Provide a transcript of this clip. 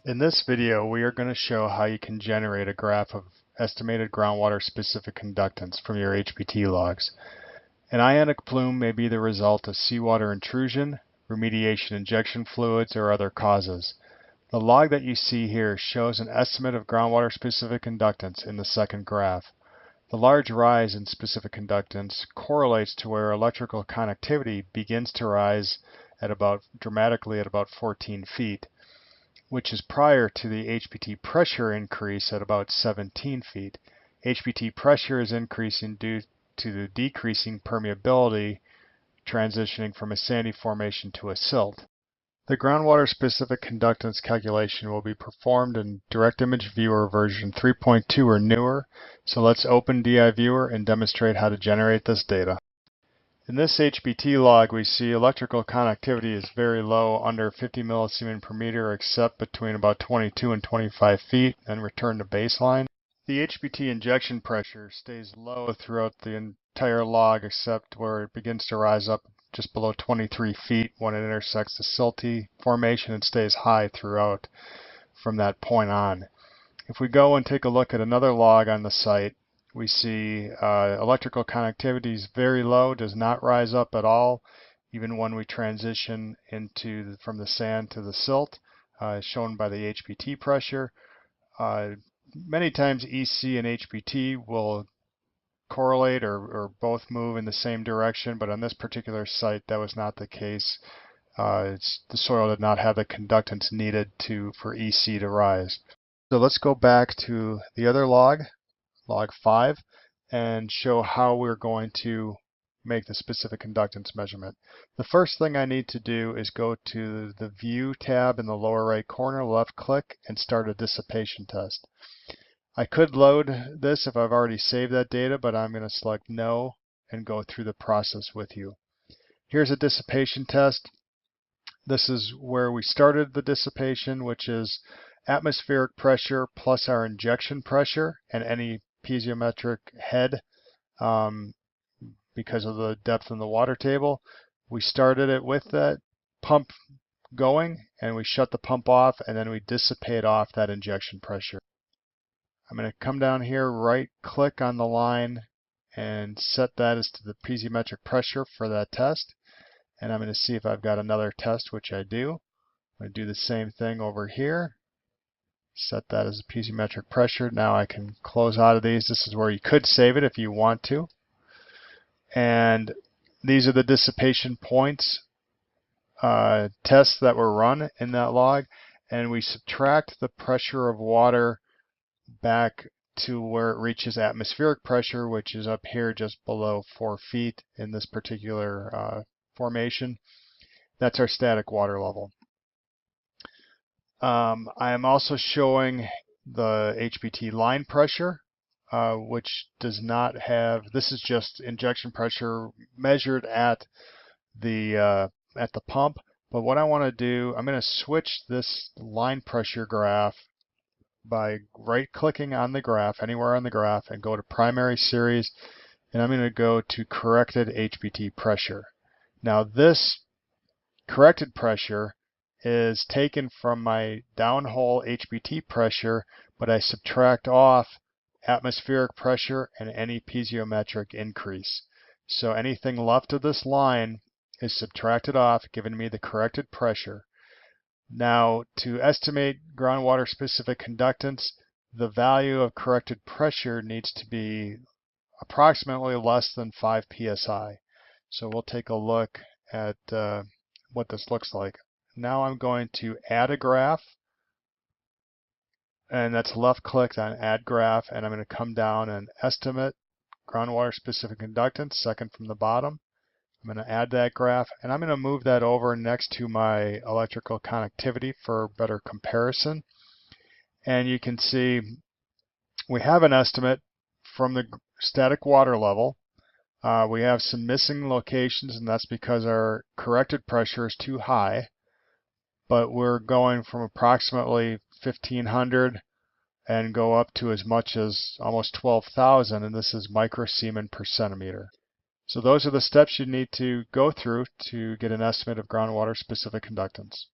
In this video, we are going to show how you can generate a graph of estimated groundwater specific conductance from your HPT logs. An ionic plume may be the result of seawater intrusion, remediation injection fluids, or other causes. The log that you see here shows an estimate of groundwater specific conductance in the second graph. The large rise in specific conductance correlates to where electrical conductivity begins to rise dramatically at about 14 feet. Which is prior to the HPT pressure increase at about 17 feet. HPT pressure is increasing due to the decreasing permeability transitioning from a sandy formation to a silt. The groundwater specific conductance calculation will be performed in Direct Image Viewer version 3.2 or newer, so let's open DI Viewer and demonstrate how to generate this data. In this HPT log, we see electrical conductivity is very low, under 50 millisiemens per meter, except between about 22 and 25 feet, and return to baseline. The HPT injection pressure stays low throughout the entire log, except where it begins to rise up just below 23 feet when it intersects the silty formation, and stays high throughout from that point on. If we go and take a look at another log on the site, we see electrical conductivity is very low, does not rise up at all, even when we transition from the sand to the silt, shown by the HPT pressure. Many times EC and HPT will correlate or both move in the same direction, but on this particular site that was not the case. The soil did not have the conductance needed for EC to rise. So let's go back to the other log, log 5, and show how we're going to make the specific conductance measurement. The first thing I need to do is go to the View tab in the lower right corner, left click, and start a dissipation test. I could load this if I've already saved that data, but I'm going to select No and go through the process with you. Here's a dissipation test. This is where we started the dissipation, which is atmospheric pressure plus our injection pressure and any piezometric head because of the depth in the water table. We started it with that pump going, and we shut the pump off, and then we dissipate off that injection pressure. I'm going to come down here, right click on the line, and set that as to the piezometric pressure for that test. And I'm going to see if I've got another test, which I do. I'm going to do the same thing over here. Set that as a piezometric pressure. Now I can close out of these. This is where you could save it if you want to. And these are the dissipation points tests that were run in that log. And we subtract the pressure of water back to where it reaches atmospheric pressure, which is up here just below 4 feet in this particular formation. That's our static water level. I am also showing the HPT line pressure, which does not have, this is just injection pressure measured at the pump. But what I want to do, I'm going to switch this line pressure graph by right-clicking on the graph, anywhere on the graph, and go to Primary Series, and I'm going to go to Corrected HPT Pressure. Now this corrected pressure is taken from my downhole HPT pressure, but I subtract off atmospheric pressure and any piezometric increase. So anything left of this line is subtracted off, giving me the corrected pressure. Now, to estimate groundwater specific conductance, the value of corrected pressure needs to be approximately less than 5 psi. So we'll take a look at what this looks like. Now I'm going to add a graph, and that's left click on Add Graph, and I'm going to come down and estimate groundwater specific conductance, second from the bottom. I'm going to add that graph, and I'm going to move that over next to my electrical conductivity for better comparison. And you can see we have an estimate from the static water level. We have some missing locations, and that's because our corrected pressure is too high. But we're going from approximately 1,500 and go up to as much as almost 12,000, and this is microsiemens per centimeter. So those are the steps you need to go through to get an estimate of groundwater specific conductance.